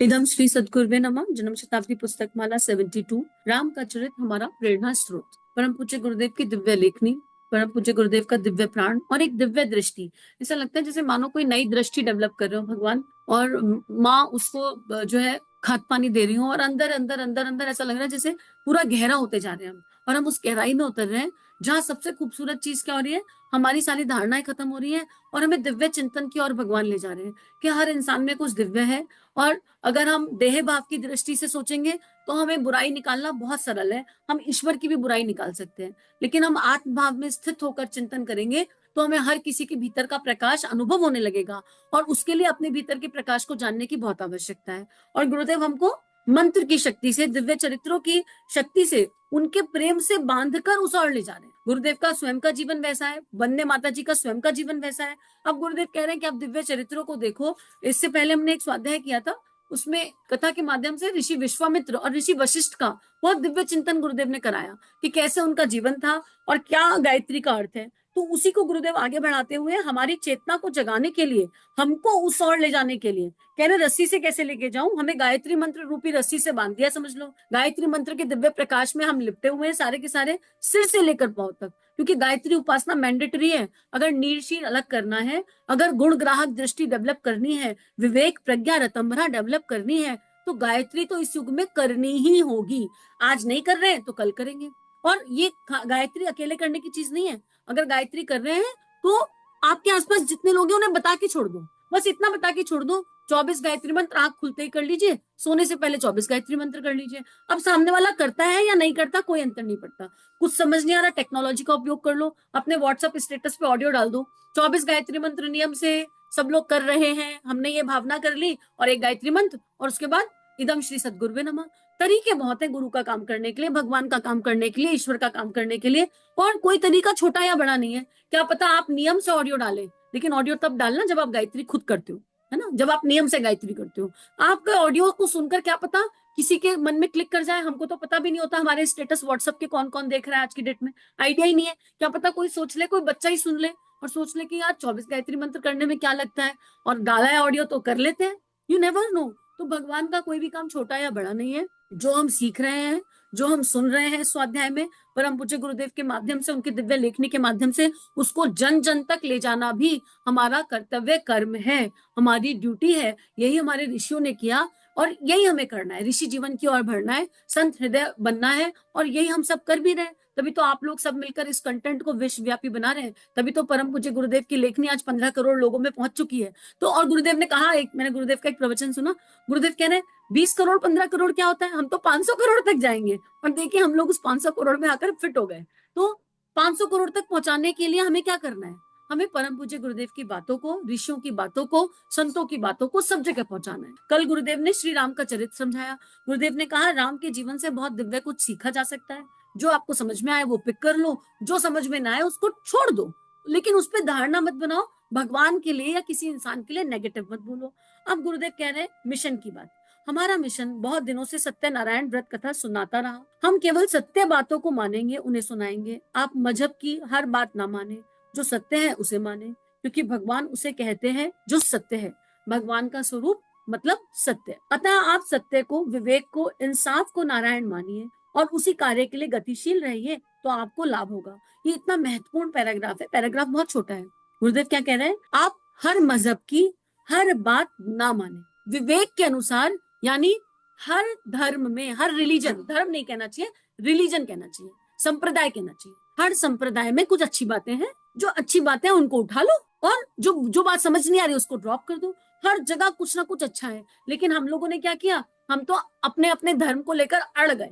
इदम श्री सद्गुरुवे नमः। जन्म शताब्दी पुस्तक माला 72। राम का चरित हमारा प्रेरणा स्रोत। परम पूज्य गुरुदेव की दिव्य लेखनी, परम पूज्य गुरुदेव का दिव्य प्राण और एक दिव्य दृष्टि। ऐसा लगता है जैसे मानो कोई नई दृष्टि डेवलप कर रहे हो भगवान, और माँ उसको जो है खाद पानी दे रही हूँ, और अंदर अंदर अंदर अंदर ऐसा लग रहा है जैसे पूरा गहरा होते जा रहे हैं हम, और हम उस गहराई में उतर रहे हैं जहाँ सबसे खूबसूरत चीज क्या हो रही है, हमारी सारी धारणाएं खत्म हो रही है और हमें दिव्य चिंतन की ओर भगवान ले जा रहे हैं कि हर इंसान में कुछ दिव्य है। और अगर हम देह भाव की दृष्टि से सोचेंगे तो हमें बुराई निकालना बहुत सरल है, हम ईश्वर की भी बुराई निकाल सकते हैं। लेकिन हम आत्म भाव में स्थित होकर चिंतन करेंगे तो हमें हर किसी के भीतर का प्रकाश अनुभव होने लगेगा, और उसके लिए अपने भीतर के प्रकाश को जानने की बहुत आवश्यकता है। और गुरुदेव हमको मंत्र की शक्ति से, दिव्य चरित्रों की शक्ति से, उनके प्रेम से बांधकर उस ओर ले जा रहे हैं। गुरुदेव का स्वयं का जीवन वैसा है, वंदे माता जी का स्वयं का जीवन वैसा है। अब गुरुदेव कह रहे हैं कि आप दिव्य चरित्रों को देखो। इससे पहले हमने एक स्वाध्याय किया था, उसमें कथा के माध्यम से ऋषि विश्वामित्र और ऋषि वशिष्ठ का बहुत दिव्य चिंतन गुरुदेव ने कराया कि कैसे उनका जीवन था और क्या गायत्री का अर्थ है। तो उसी को गुरुदेव आगे बढ़ाते हुए हमारी चेतना को जगाने के लिए, हमको उस ओर ले जाने के लिए कह रहे, रस्सी से कैसे लेके जाऊं, हमें गायत्री मंत्र रूपी रस्सी से बांध दिया समझ लो। गायत्री मंत्र के दिव्य प्रकाश में हम लिपटे हुए हैं सारे के सारे, सिर से लेकर पांव तक, क्योंकि गायत्री उपासना मैंडेटरी है। अगर नीरशील अलग करना है, अगर गुण ग्राहक दृष्टि डेवलप करनी है, विवेक प्रज्ञा रतंभरा डेवलप करनी है, तो गायत्री तो इस युग में करनी ही होगी। आज नहीं कर रहे हैं तो कल करेंगे। और ये गायत्री अकेले करने की चीज नहीं है। अगर गायत्री कर रहे हैं तो आपके आसपास जितने लोग हैं उन्हें बता के छोड़ दो, बस इतना बता के छोड़ दो, 24 गायत्री मंत्र आंख खुलते ही कर लीजिए, सोने से पहले 24 गायत्री मंत्र कर लीजिए। अब सामने वाला करता है या नहीं करता कोई अंतर नहीं पड़ता। कुछ समझ नहीं आ रहा, टेक्नोलॉजी का उपयोग कर लो, अपने व्हाट्सएप स्टेटस पे ऑडियो डाल दो, 24 गायत्री मंत्र नियम से सब लोग कर रहे हैं, हमने ये भावना कर ली, और एक गायत्री मंत्र, और उसके बाद इदम श्री सद्गुरुवे नमः। तरीके बहुत है गुरु का काम करने के लिए, भगवान का काम करने के लिए, ईश्वर का काम करने के लिए, और कोई तरीका छोटा या बड़ा नहीं है। क्या पता आप नियम से ऑडियो डालें, लेकिन ऑडियो तब डालना जब आप गायत्री खुद करते हो, है ना, जब आप नियम से गायत्री करते हो। आपका ऑडियो को सुनकर क्या पता किसी के मन में क्लिक कर जाए, हमको तो पता भी नहीं होता हमारे स्टेटस व्हाट्सएप के कौन कौन देख रहा है आज की डेट में, आइडिया ही नहीं है। क्या पता कोई सोच ले, कोई बच्चा ही सुन ले और सोच ले कि यार 24 गायत्री मंत्र करने में क्या लगता है, और डाला है ऑडियो तो कर लेते हैं। You never know. तो भगवान का कोई भी काम छोटा या बड़ा नहीं है। जो हम सीख रहे हैं, जो हम सुन रहे हैं स्वाध्याय में, परम पूज्य गुरुदेव के माध्यम से, उनकी दिव्य लेखनी के माध्यम से, उसको जन जन तक ले जाना भी हमारा कर्तव्य कर्म है, हमारी ड्यूटी है। यही हमारे ऋषियों ने किया और यही हमें करना है। ऋषि जीवन की ओर बढ़ना है, संत हृदय बनना है, और यही हम सब कर भी रहे हैं। तभी तो आप लोग सब मिलकर इस कंटेंट को विश्वव्यापी बना रहे हैं। तभी तो परम पूज्य गुरुदेव की लेखनी आज 15 करोड़ लोगों में पहुंच चुकी है। तो और गुरुदेव ने कहा, एक मैंने गुरुदेव का एक प्रवचन सुना, गुरुदेव कह रहे हैं 20 करोड़ 15 करोड़ क्या होता है, हम तो 500 करोड़ तक जाएंगे। और देखिए हम लोग उस 500 करोड़ में आकर फिट हो गए। तो 500 करोड़ तक पहुंचाने के लिए हमें क्या करना है, हमें परम पूज्य गुरुदेव की बातों को, ऋषियों की बातों को, संतों की बातों को सब जगह पहुंचाना है। कल गुरुदेव ने श्री राम का चरित्र समझाया। गुरुदेव ने कहा राम के जीवन से बहुत दिव्य कुछ सीखा जा सकता है। जो आपको समझ में आए वो पिक कर लो, जो समझ में ना आए उसको छोड़ दो, लेकिन उस पर धारणा मत बनाओ, भगवान के लिए या किसी इंसान के लिए नेगेटिव मत बोलो। अब गुरुदेव कह रहे हैं मिशन की बात। हमारा मिशन बहुत दिनों से सत्यनारायण व्रत कथा सुनाता रहा। हम केवल सत्य बातों को मानेंगे, उन्हें सुनाएंगे। आप मजहब की हर बात ना माने, जो सत्य है उसे माने, क्योंकि भगवान उसे कहते हैं जो सत्य है। भगवान का स्वरूप मतलब सत्य। अतः आप सत्य को, विवेक को, इंसाफ को नारायण मानिए और उसी कार्य के लिए गतिशील रहिए, तो आपको लाभ होगा। ये इतना महत्वपूर्ण पैराग्राफ है, पैराग्राफ बहुत छोटा है। गुरुदेव क्या कह रहे हैं, आप हर मजहब की हर बात ना माने, विवेक के अनुसार, यानी हर धर्म में, हर रिलीजन, धर्म नहीं कहना चाहिए, रिलीजन कहना चाहिए, संप्रदाय कहना चाहिए। हर संप्रदाय में कुछ अच्छी बातें हैं, जो अच्छी बातें हैं उनको उठा लो, और जो जो बात समझ नहीं आ रही उसको ड्रॉप कर दो। हर जगह कुछ ना कुछ अच्छा है। लेकिन हम लोगों ने क्या किया, हम तो अपने अपने धर्म को लेकर अड़ गए,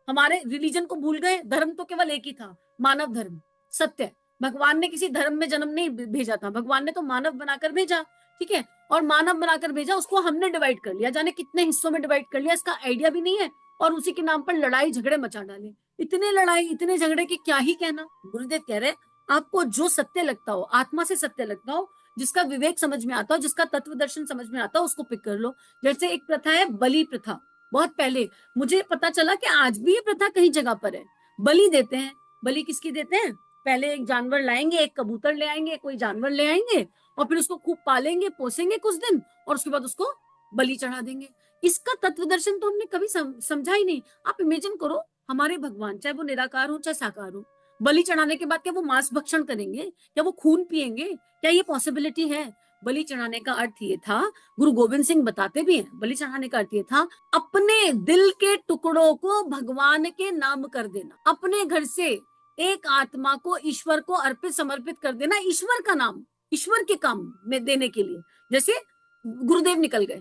हमारे रिलीजन को भूल गए। धर्म तो केवल एक ही था, मानव धर्म, सत्य। भगवान ने किसी धर्म में जन्म नहीं भेजा था, भगवान ने तो मानव बनाकर भेजा, ठीक है, और मानव बनाकर भेजा, उसको हमने डिवाइड कर लिया, जाने कितने हिस्सों में डिवाइड कर लिया, इसका आइडिया भी नहीं है, और उसी के नाम पर लड़ाई झगड़े मचा डाले। इतने लड़ाई, इतने झगड़े की क्या ही कहना। गुरुदेव कह रहे आपको जो सत्य लगता हो, आत्मा से सत्य लगता हो, जिसका विवेक समझ में आता हो, जिसका तत्व दर्शन समझ में आता हो, उसको पिक कर लो। जैसे एक प्रथा है बलि प्रथा, बहुत पहले मुझे पता चला कि आज भी ये प्रथा कहीं जगह पर है। बलि देते हैं। बलि किसकी देते हैं, पहले एक जानवर लाएंगे, एक कबूतर ले आएंगे, कोई जानवर ले आएंगे, और फिर उसको खूब पालेंगे, पोसेंगे कुछ दिन, और उसके बाद उसको बलि चढ़ा देंगे। इसका तत्व दर्शन तो हमने कभी समझा ही नहीं। आप इमेजिन करो, हमारे भगवान चाहे वो निराकार हो चाहे साकार हो, बलि चढ़ाने के बाद क्या वो मांस भक्षण करेंगे? क्या वो खून पिएंगे? क्या ये पॉसिबिलिटी है? बलि चढ़ाने का अर्थ ये था, गुरु गोविंद सिंह बताते भी हैं, बलि चढ़ाने का अर्थ ये था अपने दिल के टुकड़ों को भगवान के नाम कर देना, अपने घर से एक आत्मा को ईश्वर को अर्पित समर्पित कर देना, ईश्वर का नाम, ईश्वर के काम में देने के लिए। जैसे गुरुदेव निकल गए,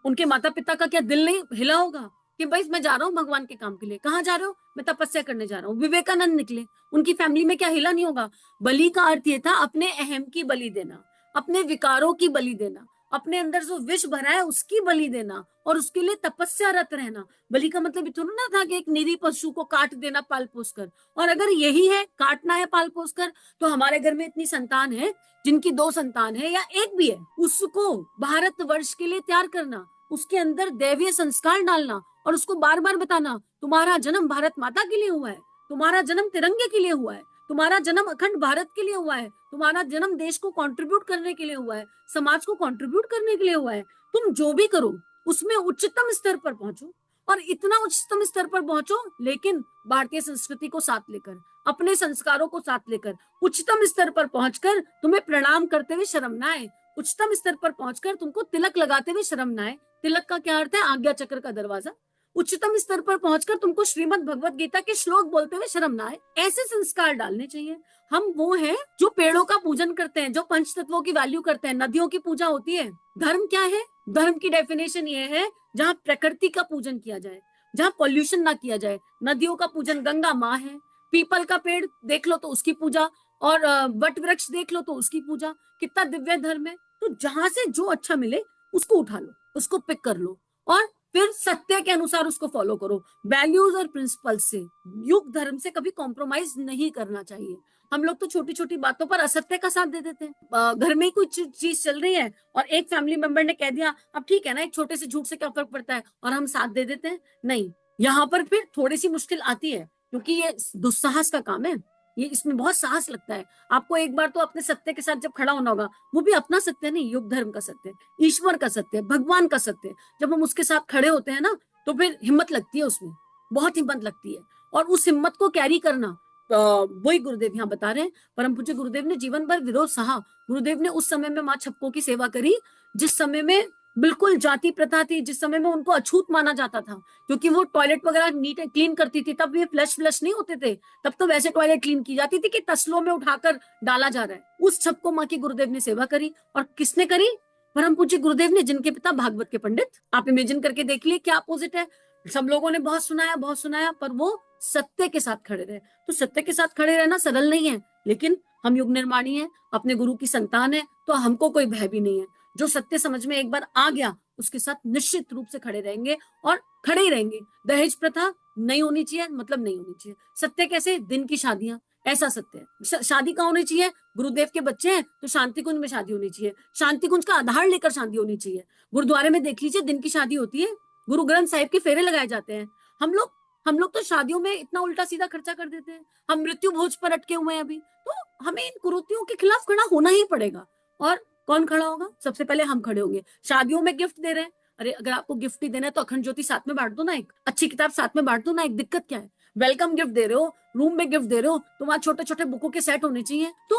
उनके माता पिता का क्या दिल नहीं हिला होगा कि भाई मैं जा रहा हूँ भगवान के काम के लिए? कहाँ जा रहे हो? मैं तपस्या करने जा रहा हूँ। विवेकानंद निकले, उनकी फैमिली में क्या हिला नहीं होगा? बलि का अर्थ ये था अपने अहम की बलि देना, अपने विकारों की बलि देना, अपने अंदर जो विष भरा है उसकी बलि देना, और उसके लिए तपस्यारत रहना। बलि का मतलब इतना ना था कि एक निरीह पशु को काट देना पाल पोस कर। और अगर यही है, काटना है पाल पोस कर, तो हमारे घर में इतनी संतान है, जिनकी 2 संतान है या एक भी है, उसको भारत वर्ष के लिए तैयार करना, उसके अंदर दैवीय संस्कार डालना, और उसको बार बार बताना तुम्हारा जन्म भारत माता के लिए हुआ है, तुम्हारा जन्म तिरंगे के लिए हुआ है, तुम्हारा जन्म अखंड भारत के लिए हुआ है, तुम्हारा जन्म देश को कंट्रीब्यूट करने के लिए हुआ है, समाज को कंट्रीब्यूट करने के लिए हुआ है। तुम जो भी करो उसमें उच्चतम स्तर पर पहुंचो, और इतना उच्चतम स्तर पर पहुंचो लेकिन भारतीय संस्कृति को साथ लेकर, अपने संस्कारों को साथ लेकर, उच्चतम स्तर पर पहुंचकर तुम्हें प्रणाम करते हुए शर्म ना आए, उच्चतम स्तर पर पहुंचकर तुमको तिलक लगाते हुए शर्म ना आए। तिलक का क्या अर्थ है? आज्ञा चक्र का दरवाजा। उच्चतम स्तर पर पहुंचकर तुमको श्रीमद् भगवत गीता के श्लोक बोलते हुए शर्म ना आए। ऐसे संस्कार डालने चाहिए। हम वो हैं जो पेड़ों का पूजन करते हैं, जो पंच तत्वों की वैल्यू करते हैं, नदियों की पूजा होती है। धर्म क्या है? धर्म की डेफिनेशन ये है जहाँ प्रकृति का पूजन किया जाए, जहाँ पॉल्यूशन ना किया जाए। नदियों का पूजन गंगा माँ है, पीपल का पेड़ देख लो तो उसकी पूजा, और वट वृक्ष देख लो तो उसकी पूजा। कितना दिव्य धर्म है। तो जहां से जो अच्छा मिले उसको उठा लो, उसको पिक कर लो, और फिर सत्य के अनुसार उसको फॉलो करो, वैल्यूज और प्रिंसिपल्स से। युग धर्म से कभी कॉम्प्रोमाइज नहीं करना चाहिए। हम लोग तो छोटी छोटी बातों पर असत्य का साथ दे देते हैं। घर में कुछ चीज चल रही है और एक फैमिली मेंबर ने कह दिया, अब ठीक है ना, एक छोटे से झूठ से क्या फर्क पड़ता है, और हम साथ दे देते हैं। नहीं, यहाँ पर फिर थोड़ी सी मुश्किल आती है, क्योंकि ये दुस्साहस का काम है। ये इसमें बहुत साहस लगता है। आपको एक बार तो अपने सत्य के साथ जब खड़ा होना होगा, वो भी अपना सत्य नहीं, युग धर्म का सत्य, ईश्वर का सत्य, भगवान का सत्य। जब हम उसके साथ खड़े होते हैं ना, तो फिर हिम्मत लगती है, उसमें बहुत हिम्मत लगती है। और उस हिम्मत को कैरी करना, वही गुरुदेव यहाँ बता रहे हैं। परम पूज्य गुरुदेव ने जीवन भर विरोध सहा। गुरुदेव ने उस समय में माँ छप्को की सेवा करी, जिस समय में बिल्कुल जाति प्रथा थी, जिस समय में उनको अछूत माना जाता था, क्योंकि वो टॉयलेट वगैरह नीट क्लीन करती थी। तब ये फ्लश नहीं होते थे, तब तो वैसे टॉयलेट क्लीन की जाती थी कि तसलों में उठाकर डाला जा रहा है। उस छप्को माँ की गुरुदेव ने सेवा करी। और किसने करी? परम पूज्य गुरुदेव ने, जिनके पिता भागवत के पंडित। आप इमेजिन करके देख लिए क्या अपोजिट है। सब लोगों ने बहुत सुनाया, पर वो सत्य के साथ खड़े रहे। तो सत्य के साथ खड़े रहना सरल नहीं है, लेकिन हम युग निर्माणी है, अपने गुरु की संतान है, तो हमको कोई भय भी नहीं है। जो सत्य समझ में एक बार आ गया, उसके साथ निश्चित रूप से खड़े रहेंगे, और खड़े ही रहेंगे। दहेज प्रथा नहीं होनी चाहिए, मतलब नहीं होनी चाहिए। सत्य कैसे? दिन की शादियां, ऐसा सत्य है। शादी कहाँ होनी चाहिए? गुरुदेव के बच्चे हैं तो शांति कुंज में शादी होनी चाहिए, शांति कुंज का आधार लेकर शादी होनी चाहिए। गुरुद्वारे में देख लीजिए, दिन की शादी होती है, गुरु ग्रंथ साहिब के फेरे लगाए जाते हैं। हम लोग तो शादियों में इतना उल्टा सीधा खर्चा कर देते हैं। हम मृत्यु भोज पर अटके हुए हैं अभी। तो हमें इन कुरीतियों के खिलाफ खड़ा होना ही पड़ेगा। और कौन खड़ा होगा? सबसे पहले हम खड़े होंगे। शादियों में गिफ्ट दे रहे हैं, अरे अगर आपको गिफ्ट ही देना है तो अखंड ज्योति साथ में बांट दो ना, एक अच्छी किताब साथ में बांट दो ना, एक दिक्कत क्या है? वेलकम गिफ्ट दे रहे हो, रूम में गिफ्ट दे रहे हो, तो वहां छोटे छोटे बुकों के सेट होने चाहिए। तो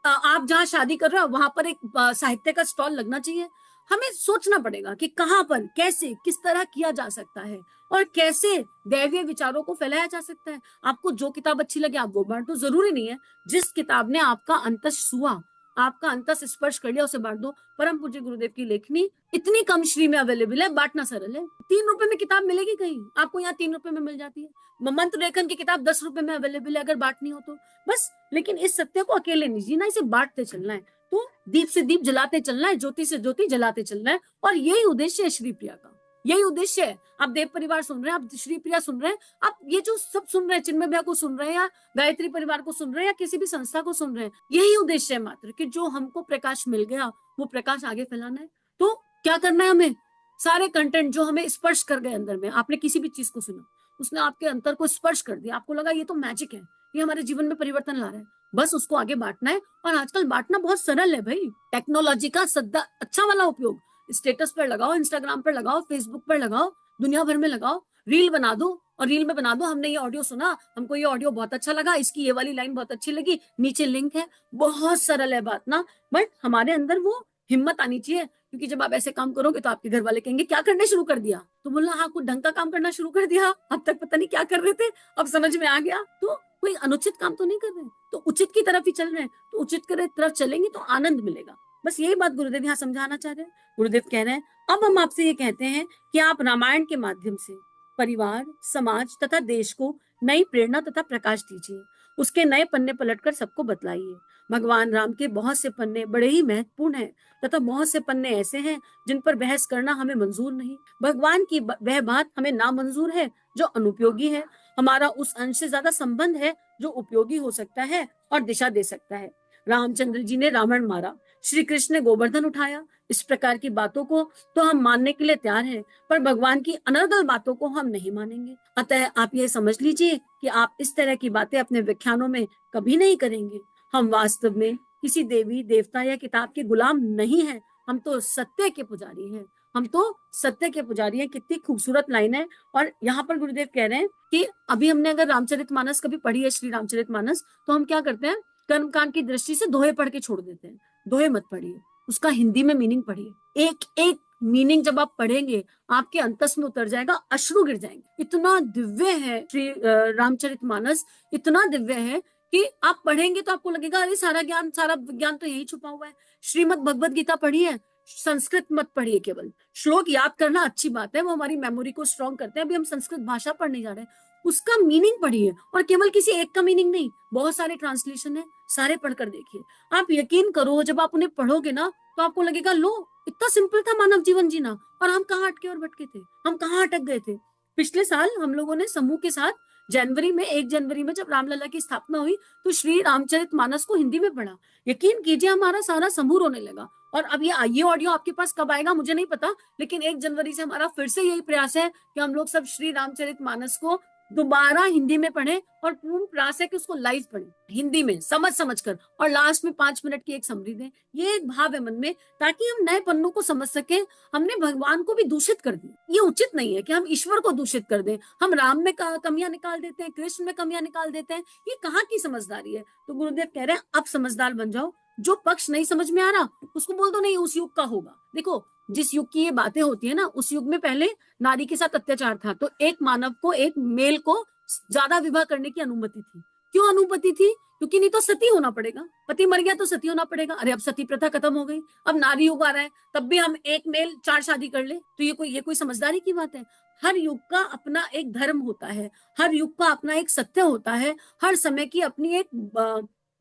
आप जहाँ शादी कर रहे हो वहां पर एक साहित्य का स्टॉल लगना चाहिए। हमें सोचना पड़ेगा कि कहाँ पर, कैसे, किस तरह किया जा सकता है, और कैसे दैवीय विचारों को फैलाया जा सकता है। आपको जो किताब अच्छी लगे आप वो बांट दो, जरूरी नहीं है जिस किताब ने आपका अंतस छुआ, आपका अंतस स्पर्श कर लिया, उसे बांट दो। परम पूज्य गुरुदेव की लेखनी इतनी कम श्री में अवेलेबल है, बांटना सरल है। 3 रुपए में किताब मिलेगी कहीं? आपको यहाँ 3 रुपए में मिल जाती है। मंत्र लेखन की किताब 10 रुपए में अवेलेबल है, अगर बांटनी हो तो बस। लेकिन इस सत्य को अकेले नहीं जीना, इसे बांटते चलना है। तो दीप से दीप जलाते चलना है, ज्योति से ज्योति जलाते चलना है। और यही उद्देश्य है श्री प्रिया का, यही उद्देश्य है। आप देव परिवार सुन रहे हैं, आप श्री प्रिया सुन रहे हैं, आप ये जो सब सुन रहे हैं, चिन्मय भैया को सुन रहे हैं, या गायत्री परिवार को सुन रहे हैं, या किसी भी संस्था को सुन रहे हैं, यही उद्देश्य है मात्र कि जो हमको प्रकाश मिल गया वो प्रकाश आगे फैलाना है। तो क्या करना है हमें? सारे कंटेंट जो हमें स्पर्श कर गए अंदर में, आपने किसी भी चीज को सुना, उसने आपके अंतर को स्पर्श कर दिया, आपको लगा ये तो मैजिक है, ये हमारे जीवन में परिवर्तन ला रहा है, बस उसको आगे बांटना है। और आजकल बांटना बहुत सरल है भाई। टेक्नोलॉजी का सद्दा अच्छा वाला उपयोग, स्टेटस पर लगाओ, इंस्टाग्राम पर लगाओ, फेसबुक पर लगाओ, दुनिया भर में लगाओ, रील बना दो और रील में बना दो हमने ये ऑडियो सुना, हमको ये ऑडियो बहुत अच्छा लगा, इसकी ये वाली लाइन बहुत अच्छी लगी, नीचे लिंक है। बहुत सरल है बात ना, बट हमारे अंदर वो हिम्मत आनी चाहिए, क्योंकि जब आप ऐसे काम करोगे तो आपके घर वाले कहेंगे क्या करने शुरू कर दिया, तो बोलना हाँ कुछ ढंग का काम करना शुरू कर दिया, अब तक पता नहीं क्या कर रहे थे, अब समझ में आ गया। तो कोई अनुचित काम तो नहीं कर रहे, तो उचित की तरफ ही चल रहे हैं, तो उचित की तरफ चलेंगे तो आनंद मिलेगा। बस यही बात गुरुदेव यहाँ समझाना चाह रहे हैं। गुरुदेव कह रहे हैं अब हम आपसे ये कहते हैं कि आप रामायण के माध्यम से परिवार, समाज तथा देश को नई प्रेरणा तथा प्रकाश दीजिए, उसके नए पन्ने पलटकर सबको बतलाइए। भगवान राम के बहुत से पन्ने बड़े ही महत्वपूर्ण हैं तथा बहुत से पन्ने ऐसे हैं जिन पर बहस करना हमें मंजूर नहीं। भगवान की वह बात हमें नामंजूर है जो अनुपयोगी है। हमारा उस अंश से ज्यादा संबंध है जो उपयोगी हो सकता है और दिशा दे सकता है। रामचंद्र जी ने रावण मारा, श्री कृष्ण ने गोवर्धन उठाया। इस प्रकार की बातों को तो हम मानने के लिए तैयार हैं, पर भगवान की अनर्गल बातों को हम नहीं मानेंगे। अतः आप ये समझ लीजिए कि आप इस तरह की बातें अपने व्याख्यानों में कभी नहीं करेंगे। हम वास्तव में किसी देवी देवता या किताब के गुलाम नहीं हैं, हम तो सत्य के पुजारी हैं। हम तो सत्य के पुजारी हैं। कितनी खूबसूरत लाइन है। और यहाँ पर गुरुदेव कह रहे हैं कि अभी हमने अगर रामचरितमानस कभी पढ़ी है, श्री रामचरितमानस, तो हम क्या करते हैं, कर्मकांड की दृष्टि से दोहे पढ़ के छोड़ देते हैं। दोहे मत पढ़िए, उसका हिंदी में मीनिंग पढ़िए। एक एक मीनिंग जब आप पढ़ेंगे आपके अंतस में उतर जाएगा, अश्रु गिर जाएंगे। इतना दिव्य है श्री रामचरितमानस, इतना दिव्य है कि आप पढ़ेंगे तो आपको लगेगा अरे सारा विज्ञान तो यही छुपा हुआ है। श्रीमद् भगवत गीता पढ़िए, संस्कृत मत पढ़िए। केवल श्लोक याद करना अच्छी बात है, वो हमारी मेमोरी को स्ट्रॉन्ग करते हैं। अभी हम संस्कृत भाषा पढ़ने जा रहे हैं, उसका मीनिंग पढ़िए। और केवल किसी एक का मीनिंग नहीं, बहुत सारे ट्रांसलेशन है, सारे पढ़कर देखिए। आप यकीन करो जब आप उन्हें पढ़ोगे ना तो आपको लगेगा लो इतना सिंपल था मानव जीवन जीना, और हम कहाँ अटके और भटके थे, हम कहाँ अटक गए थे। पिछले साल हम लोगों ने समूह के साथ जनवरी में, 1 जनवरी में जब रामलला की स्थापना हुई तो श्री रामचरितमानस को हिंदी में पढ़ा। यकीन कीजिए हमारा सारा समूह रोने लगा। और अब ये ऑडियो आपके पास कब आएगा मुझे नहीं पता, लेकिन 1 जनवरी से हमारा फिर से यही प्रयास है कि हम लोग सब श्री रामचरितमानस को दोबारा हिंदी में पढ़ें, और पूर्ण प्रयास है कि उसको लाइव पढ़ें हिंदी में समझ कर, और लास्ट में 5 मिनट की एक समरी दें। ये एक भाव है मन में, ताकि हम नए पन्नों को समझ सके। हमने भगवान को भी दूषित कर दिया, ये उचित नहीं है कि हम ईश्वर को दूषित कर दें। हम राम में कमियां निकाल देते हैं, कृष्ण में कमियां निकाल देते हैं, ये कहाँ की समझदारी है। तो गुरुदेव कह रहे हैं अब समझदार बन जाओ। जो पक्ष नहीं समझ में आ रहा उसको बोल दो नहीं उस युग का होगा। देखो जिस युग की ये बातें होती है ना, उस युग में पहले नारी के साथ अत्याचार था, तो एक मानव को, एक मेल को ज्यादा विवाह करने की अनुमति थी। क्यों अनुमति थी? क्योंकि नहीं तो सती होना पड़ेगा, पति मर गया तो सती होना पड़ेगा। अरे अब सती प्रथा खत्म हो गई, अब नारी युग आ रहा है, तब भी हम एक मेल 4 शादी कर ले, तो ये कोई समझदारी की बात है? हर युग का अपना एक धर्म होता है, हर युग का अपना एक सत्य होता है, हर समय की अपनी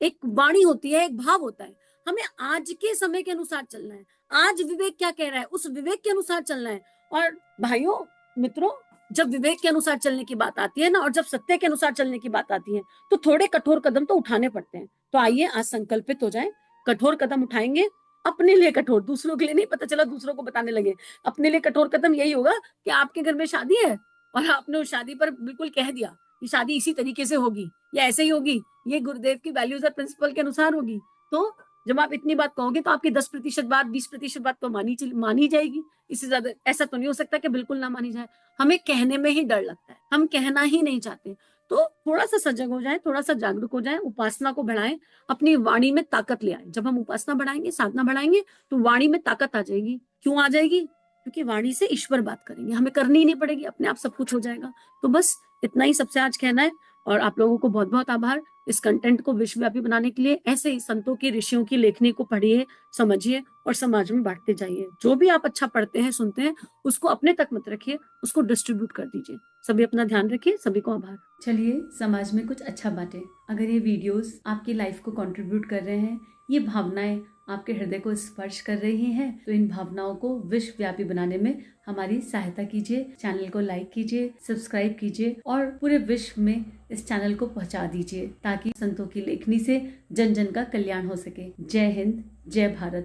एक वाणी होती है, एक भाव होता है। हमें आज के समय के अनुसार चलना है, आज विवेक क्या कह रहा है उस विवेक के अनुसार चलना है। और भाइयों मित्रों, जब विवेक के अनुसार चलने की बात आती है ना, और जब सत्य के अनुसार चलने की बात आती है, तो थोड़े कठोर कदम तो उठाने पड़ते हैं। तो आइए आज संकल्पित हो जाए, कठोर कदम उठाएंगे, अपने लिए कठोर, दूसरों के लिए नहीं। पता चला दूसरों को बताने लगे। अपने लिए कठोर कदम यही होगा कि आपके घर में शादी है और आपने उस शादी पर बिल्कुल कह दिया कि शादी इसी तरीके से होगी या ऐसे ही होगी, ये गुरुदेव की वैल्यूज और प्रिंसिपल के अनुसार होगी। तो जब आप इतनी बात कहोगे तो आपकी 10% बात, 20% बात तो मानी जाएगी। इससे ज्यादा ऐसा तो नहीं हो सकता कि बिल्कुल ना मानी जाए। हमें कहने में ही डर लगता है, हम कहना ही नहीं चाहते। तो थोड़ा सा सजग हो जाए, थोड़ा सा जागरूक हो जाए, उपासना को बढ़ाएं, अपनी वाणी में ताकत ले आए। जब हम उपासना बढ़ाएंगे, साधना बढ़ाएंगे, तो वाणी में ताकत आ जाएगी। क्यों आ जाएगी? क्योंकि वाणी से ईश्वर बात करेंगे, हमें करनी ही नहीं पड़ेगी, अपने आप सब कुछ हो जाएगा। तो बस इतना ही सबसे आज कहना है। और आप लोगों को बहुत बहुत आभार इस कंटेंट को विश्वव्यापी बनाने के लिए। ऐसे ही संतों की, ऋषियों की लेखनी को पढ़िए, समझिए और समाज में बांटते जाइए। जो भी आप अच्छा पढ़ते हैं, सुनते हैं, उसको अपने तक मत रखिए, उसको डिस्ट्रीब्यूट कर दीजिए। सभी अपना ध्यान रखिए। सभी को आभार। चलिए समाज में कुछ अच्छा बांटें। अगर ये वीडियोस आपकी लाइफ को कंट्रीब्यूट कर रहे हैं, ये भावनाएं आपके हृदय को स्पर्श कर रही हैं, तो इन भावनाओं को विश्वव्यापी बनाने में हमारी सहायता कीजिए। चैनल को लाइक कीजिए, सब्सक्राइब कीजिए और पूरे विश्व में इस चैनल को पहुंचा दीजिए, ताकि संतों की लेखनी से जन जन का कल्याण हो सके। जय हिंद, जय भारत।